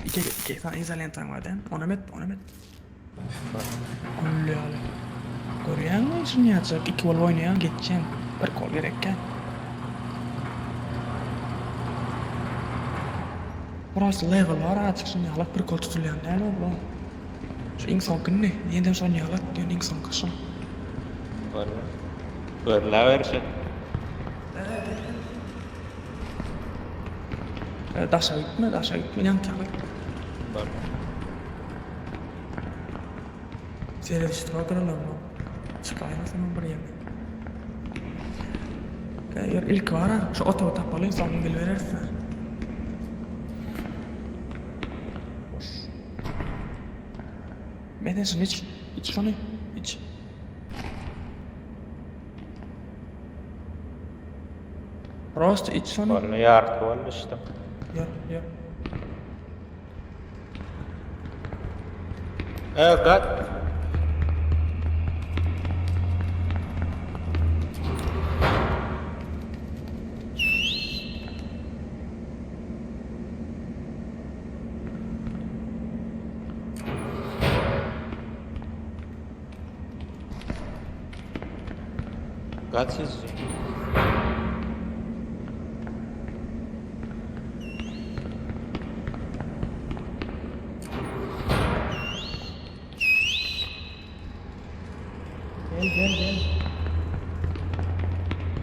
İki tane izolentan var den. Ona met. Kulluyalı. Görüyor musun şimdi yatacak? İki vol oynayan geçeceğim. Bir kol gerekken. Burası level var açık şimdi yalak bir kol tutulayan ne oldu? Şu ing son gün ne? Yeniden son yalak diyor ing son kısım. Görla versin. Daşa gitme yan takı. Seyre düştü bakırlar mı? Çıkayla sana buraya mı? Eğer ilk var ha, şu oto tapalıyım sonra gel verirsen. Medensin iç şunu, iç. Prost iç şunu. Görla yartı oldu işte. Ya. Gat. Gat sizce. Gel.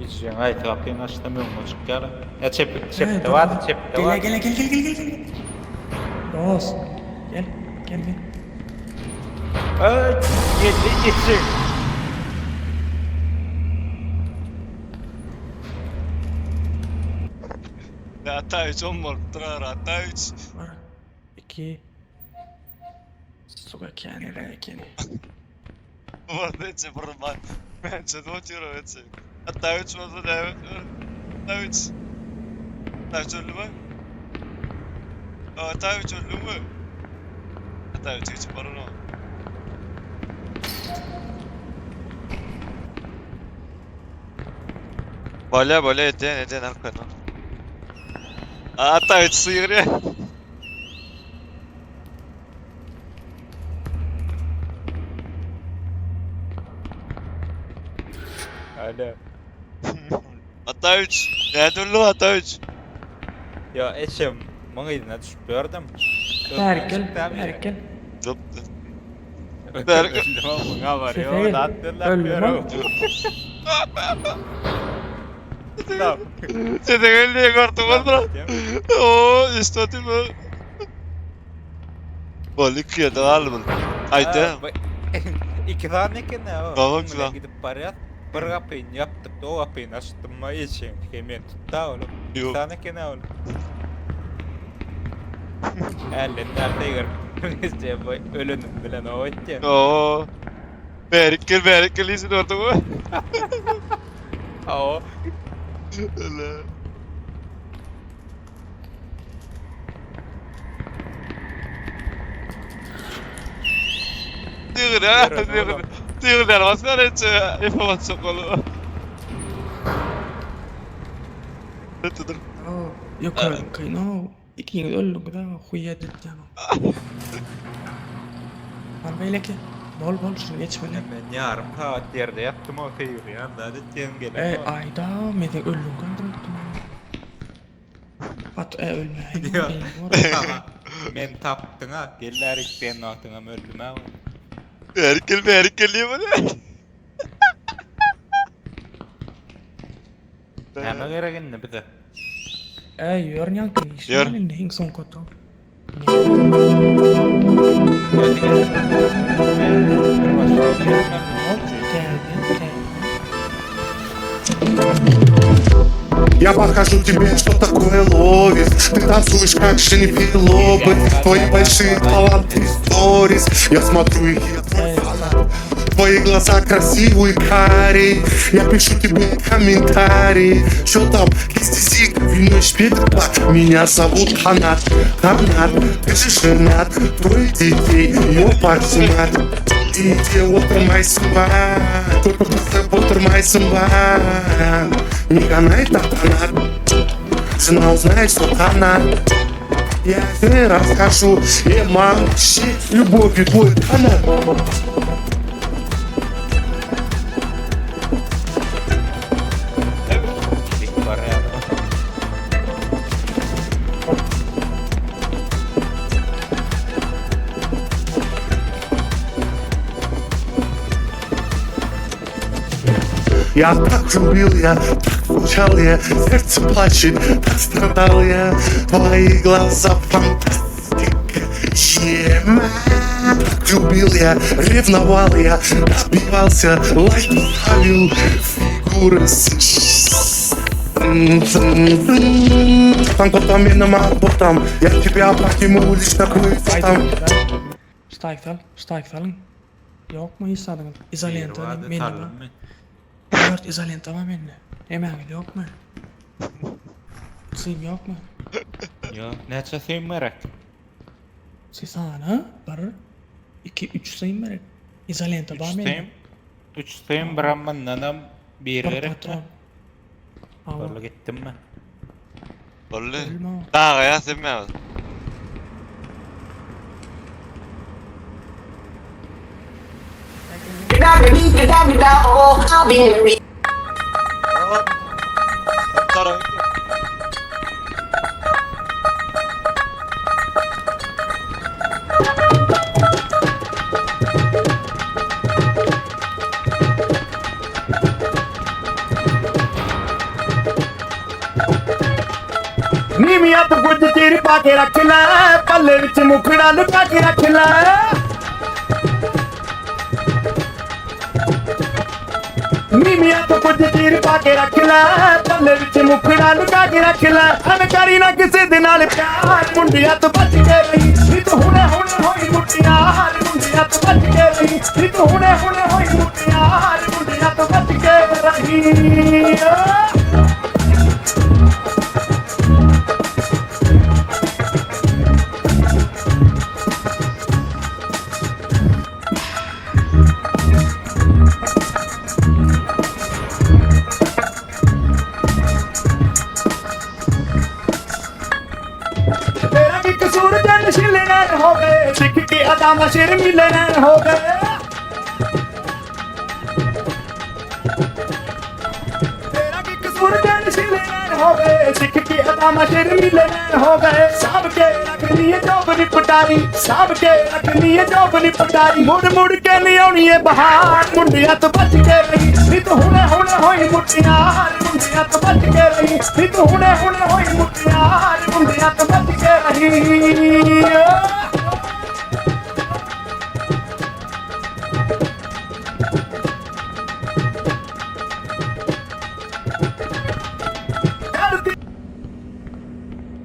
Izleyen ay kapıyı açtamıyorum açık gel. Ya çepte var. Gel. Dost. Gel. Ay geçsin. Hata 3 olmadı. Durar hata 3. Var. 2. Сука, кені. Молодець, барабан. Менше двотіро веце. Hata 3 oldu da hata 3. Hata 3 oldu mu? Hata 3 oldu mu? Hata 3 hiç barın o. Böyle eden arkadan. Hata 3 sıyır ya. Alo. Hata 3. Ne döndü hata 3. Ya eşim mağidine düşüp gördüm. Berkel. Zıptı. Buna var ya. Şefeğil, Attılar ölme diyorum. Tamam. Se te ve el corto contra. Oh, esto tipo. Balık ya da alın. Haydi. İki tane ki ne o? Tamam, Bununla tamam. gidip parayat. Bir kapıyı yaptık da o kapıyı açtım mı için hemen tuttu oğlum. İki Yok. tane ki ne oğlum? Elin nerede gör? İşte bu ölünün bilen o için. Oo. Berikkel izin orada mı? O. Öyle. Diyor der vad ska det inte information kolu. Dur. Yok kayno. İki öldüm da huya dedeceğim. Var böyle ki. Bol şunu geç böyle. Ben yarım saat yerde yattım o kıyır ya. Daha da gelen. Ayda meden öldüm kandım. At ölme. Diyor. Ama men taptın ha. Gellerik senin altına öldüm ha. Berikkel diyor bana. Hemen gerekin ne bize? Gör nyanken. Gör. Şimdi hing son koto. Я покажу тебе, что такое ловит. Ты танцуешь, как Дженнифер Лопес. Твои большие таланты сторис. Я смотрю и я твой фанат. Твои глаза красивые, карие. Я пишу тебе комментарии. Что там, кистисик, вино шпидерла. Меня зовут Ханат. Ты же женат. Трое детей, ёпарси мать. Иди, отырмайсың ба Не канай так она Жена узнает, что она Я тебе расскажу, и молчи, любовью твой канал. Всіх порядок. Я так любил, я так скучал, я сердце плачет, так страдал я. Твои глаза фантастика, так любил я, ревновал я, добивался, лайки ставил, фигуры Фанкотамином работам, я тебя покину лишь такой там. Starkfall. Yok mu hissadın? İzolenta Vardı benim. tarlam mı? Dört izolenta var benim. Emeğin yok mu? Sen yok mu? Yok. Neçe suyun merak? Siz sana bir, iki, üç sayın merak. İzolenta var benim. Üç suyun Brahman'dan bir Bir gerek patron. mi? Ama Orada gittim mi? Olli. ölme o. Daha ya sen mi yaptın? Tara. ਨੀਵੀਆਂ ਤੋਂ ਕੁਝ ਚਿਰ ਪਾ ਕੇ ਰੱਖ ਲੈ ਪੱਲੇ ਵਿੱਚ ਮੁਖੜਾ ਲੁਕਾ ਕੇ ਰੱਖ ਲੈ ਨੀਵੀਆਂ ਤੋਂ ਕੁਝ ਚਿਰ ਪਾ ਕੇ ਰੱਖ ਲੈ ਪੱਲੇ ਵਿੱਚ ਮੁਖੜਾ ਲੁਕਾ ਕੇ ਰੱਖ ਲੈ ਅਨਕਾਰੀ ਨਾ ਕਿਸੇ ਦੇ ਨਾਲ ਪਿਆਰ ਮੁੰਡਿਆਂ ਤੋਂ ਬਚ ਕੇ ਰਹੀ ਨੀ ਤੂੰ ਹੁਣੇ ਹੋਈ ਮੁਟਿਆਰ ਮੁੰਡਿਆਂ ਤੋਂ ਬਚ ਕੇ ਰਹੀ ਨੀ ਤੂੰ ਹੁਣੇ ਹੋਈ ਮੁਟਿਆਰ ਮੁੰਡਿਆਂ ਤੋਂ ਬਚ ਕੇ ਰਹੀ तेरा भी कसूर जन शिलनैन हो गए सिख के अदामा शेर मिलनैन हो गए तेरा भी कसूर जन शिलनैन हो गए सिख के अदामा शेर मिलनैन हो गए साहब के रखनी है जोबनी पटारी साहब के रखनी है जोबनी पटारी मुड़ के नहीं आनी है बहार मुंडिया तो बच के रही नी तो हुने होई मुटियार मुंडिया तो बच के रही नी तो हुने होई मुटियार मुंडिया तो बच के रही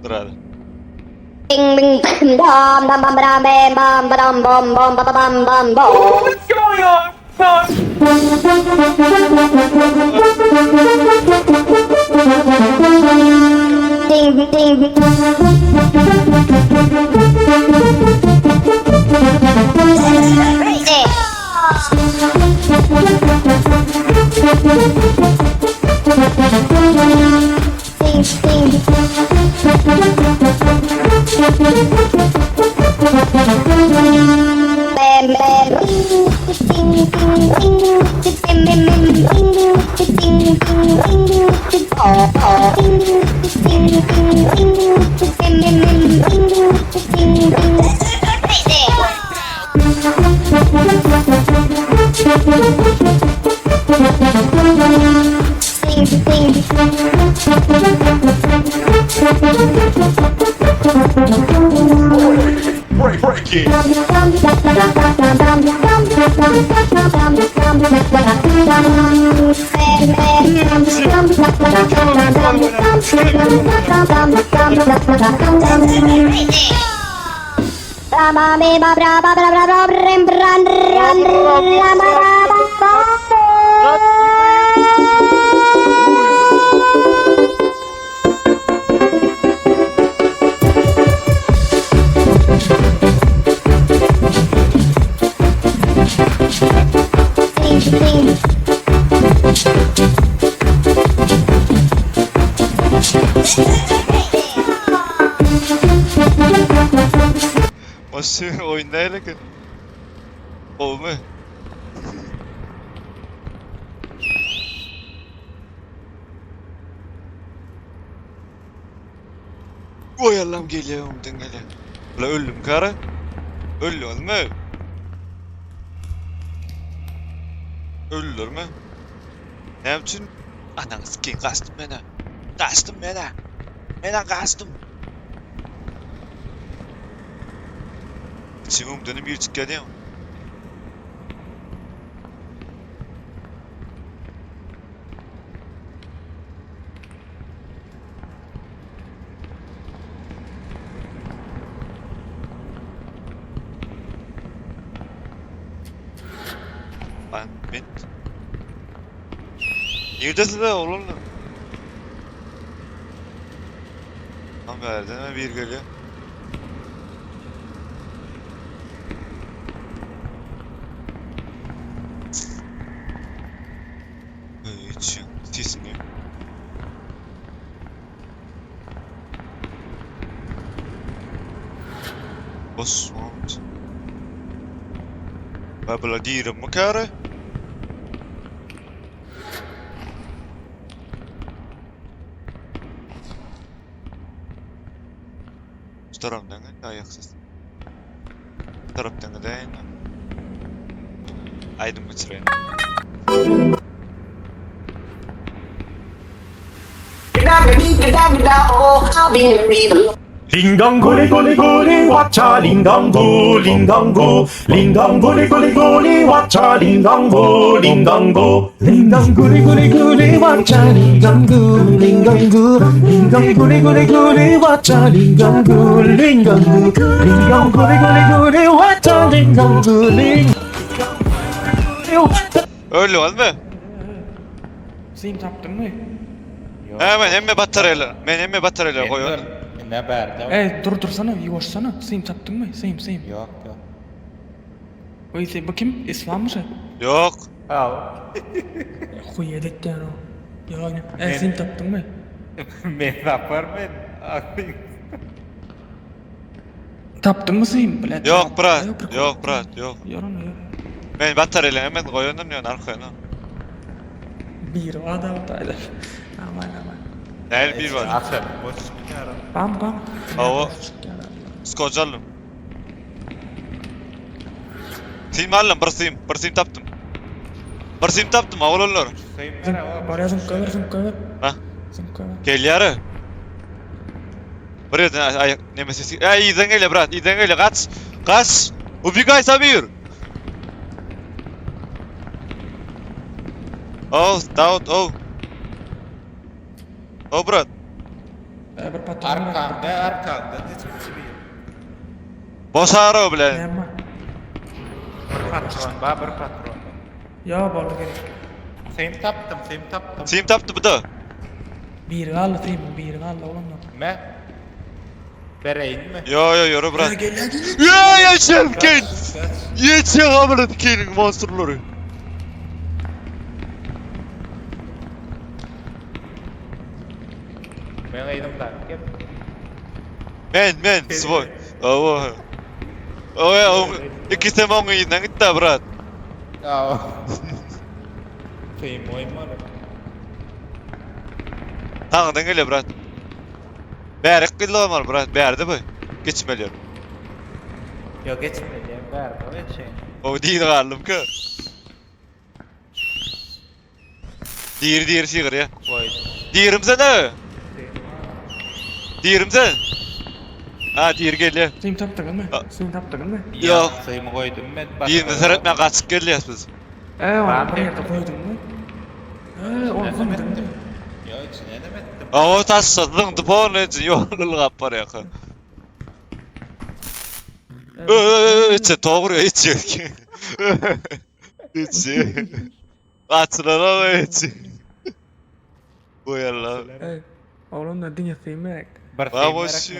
Tara. Bing bing bam bam bam bam bam bam bam bam bam bam bam bam bam. What's going on? Ding ding ding. Crazy. Ding ding. Bam bam. Ding ding ding. Bim bim bim. Ding ding ding. Oh oh. Ding ding ding. Bim bim bim. Ding ding. Crazy. Ding ding. Break it. Ding şu oynayalım ki. Olma. Oy Allah'ım geliyor umdan geliyor. Ula öldüm karı. Ölüyor mu? Ölür mü? Ne için? Ananı sikeyim kaçtım bana. Kaçtım bana. Bana kaçtım. İçim umdanı bir çık geliyor. Lan ben... Neredesin de oğlum? Tam verdin mi bir geliyor. Hiç sesini. Osmond. Babbla dieren mı karı? Şu taraftan da ayaksız. Bu taraftan da değil mi? Aydın geçireyim. 링강구 리구리구리 와차 링강구 링강구 링강구 리구리구리 와차 링강구 링강구 링강구 리구리구리 와차 링강구 링강구 링강구 리구리구리 와차 링강구 링강구 링강구 리구리구리 와차 링강구 링강구 Öyle oldu mu? Seyim tapdın mı? Hemen emme bataryalar. Men emme bataryalar koyuyorum. Ne berdi? Dursana, yuvaşsana. Seyim tapdın mı? Seyim. Yok yok. Oy sen bakayım, İslam mısın? Yok. Al. Kuy edet yani o. Yani. Seyim tapdın mı? Men rapor men. Tapdın mı Seyim? Bilet. Yok brat. Yok brat. Yok. Yaran yok. Men bataryalar hemen koyuyorum ya arkaya. Bir vada otaylar. Aman. Değil bir var. Aferin. Boş çıkarım. Bam. Hava. Skocalım. Sim aldım, bir sim taptım. Bir sim taptım, avulurlar. Bari zımkıver. Ha? Zımkıver. Gel yarı. Buraya ayak nemesi. Ya iyiden gel brat, iyiden gel. Kaç. Ubigay Samir. Oh, Davut, oh. Oh brat. Bir patron. Arkanda. Hiç bir Bosaro bile. Yapma. patron. Ya balı gerek. Seyim taptım. Sim taptı bu da. Bir galla Seyim, bir galla oğlum. Me? Bereyin mi? Yo yürü brat. Ya yaşam gen. Yeter amına dikenin monsterları. Ben aydım da. Men, svoj. Ovo. Ovo, iki semonga inden gitti brat. Ja. Seyim oymalı. Tağdan geliyor brat. Bärik gilla olmalı brat. Bärdi bu. Geçmeliyor. Yok geçmeyeceğim. Ver. Geçeyim. O değil galım ki. Diğer sigar ya. Koydum. Diğerimse ne? Diğerimse. Ha diğer geliyor. Seyim tapdın mı? Seyim tapdın mı? Yok. Seyimi koydum ben. Diğerimde seyretmeye kaçık geliyoruz biz. Var bir yerde koydun mu? Oğlum koymadın mı? Yok içine edemettim. Ama taşsadın tıpağın için yolunu kapar yakın. İçe doğruyor içe. İçe. Açılan ama içe. Bu yalla. Oğlum da dünya Seyim merak. Vamos.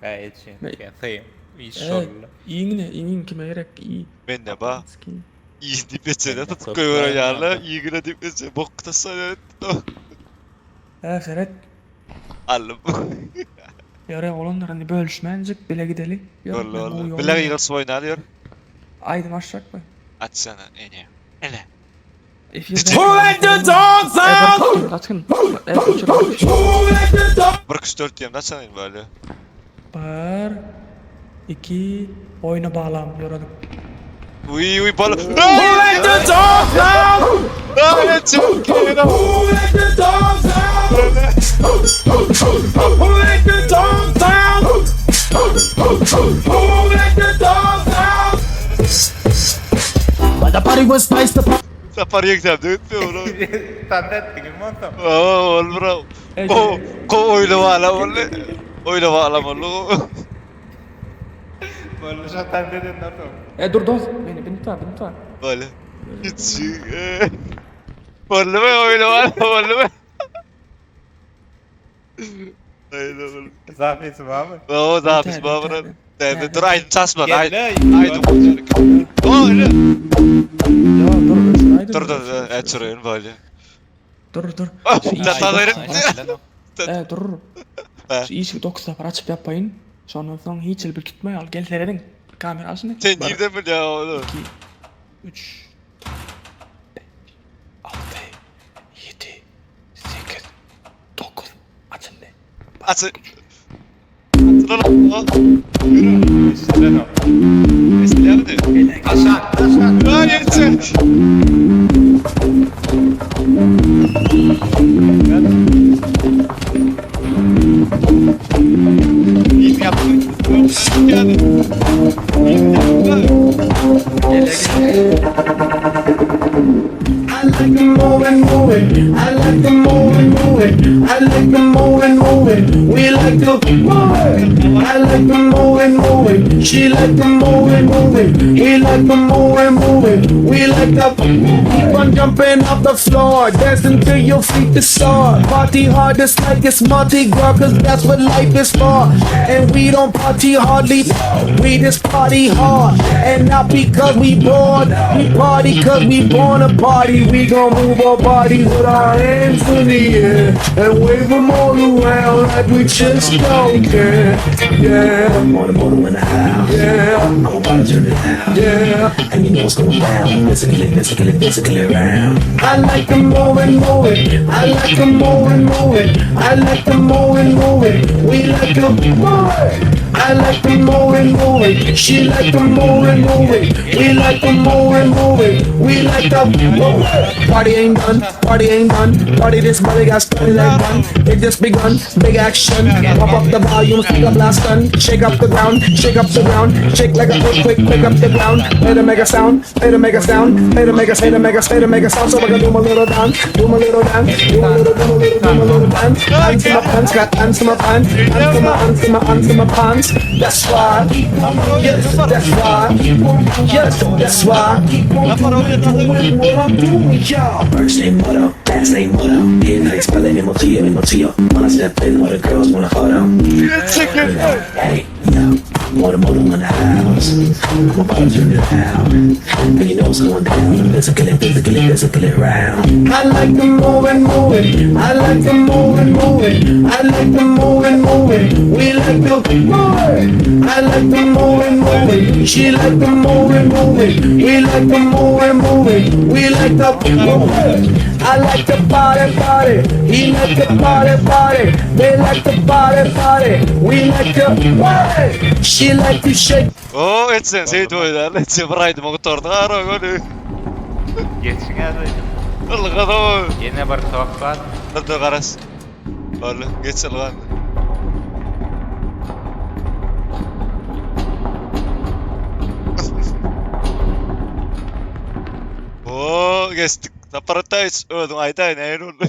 Evet için. Seyim. İnşallah. İyi kime gerek iyi. Ben de ba. İyi dipesine tutuyor yarla. İyi güne dipesine. Bokta sana. Seret. Alım. Yara olanlar hani bölüşmenjik bile gideli. Yok, ben o Vallahi. yolda- Billahi yığırsı oynadı. Aydım aşacak mı? Açsana ene. Ene. Who let the dogs out? Açın. Bir kız 4 diyeyim. Açsana ene böyle. 1 2 oyuna bağlam yoradık. Uy uy bala. Who let the dogs out? Ay çok kere. Who let the dogs out? Who let the dogs out? Who let the dogs out? The party was nice. The party. Sapar gidelim değil mi oğlum? Tanda ettik montam. Aa oğlum bro. Ko oynama ala oğlum. Oynama ala oğlum. Bollu şu tanda edin nasıl? Dur dost. Beni tutar. Böyle. Hiç. Oğlum oynama ala oğlum. Aynen oğlum. Zafiyesi var mı? Oo daha biz babana. Dur aynı tasma. Gel Aynı. lan. Aynı. Öyle. Ya dur. Dur açırayım böyle. Dur. Tataların. Dur. He. Şu işi 9 sefer açıp yapayın. Sonra hiç bir gitmeyi al. Gel seyredin. Kamerasını. Sen nereden mi ya oğlum? 3 6 7 8 9 Açın ne? Açın. Açın oğlum. Yürü. İşte o. Mesela hadi. Aşağı. Hayır çık. İyi mi yaptın? Yani. İyi mi I like them moving. I like them moving. I like them moving. We like to move. I like them moving. She like them moving. We like them moving. We like to keep on jumping off the floor, dancing till your feet to soar. Party hard just like it's Mardi Gras, 'cause that's what life is for. And we don't party hardly, we just party hard. And not because we bored, we party 'cause we born a party. We gon' move our bodies with our hands in the air and wave them all around like we just don't care. Yeah, more in the house. Yeah, I'm about to turn it out. Yeah, and you know what's going down. Physically around. I like them moving. I like them moving. I like them moving. We like them moving. I like them moving. She like them moving. We like them moving. We like them moving. Party ain't done. Party this body got started like one. It just begun. Big action. Pop up the volume, take a blast gun. Shake up the ground. Shake like a earthquake. Quick up the ground. Play to make a sound. Play to make a sound. So I can do my little dance. Do my little dance. Hands in my pants. Got hands in my pants. Hands in my pants. That's why. Yes, that's why. Yes, that's why. What I'm doing, y'all. First name motto, last name motto. Inhale, spelling emotillo. When I step in, all the girls wanna photo. Hey, yo, more in the house. I'm about to turn it out. And you know what's going down. Physically around. I like them moving. I like them moving. I like them moving. We like them moving. I like them moving. She like them moving. We like them moving. We like the moving. I like the party. He like the party. They like the party. We like the party. She like to shake. Oo etsen seyit oynar. Etsen buraydı mı torda ara golü. Geçin hadi. Allah kadar. Yine bir soğuk var. Dur karas. Böyle geçsin lan. Oo geçtik. Naparatayız. Öldüm ayda ne oldu?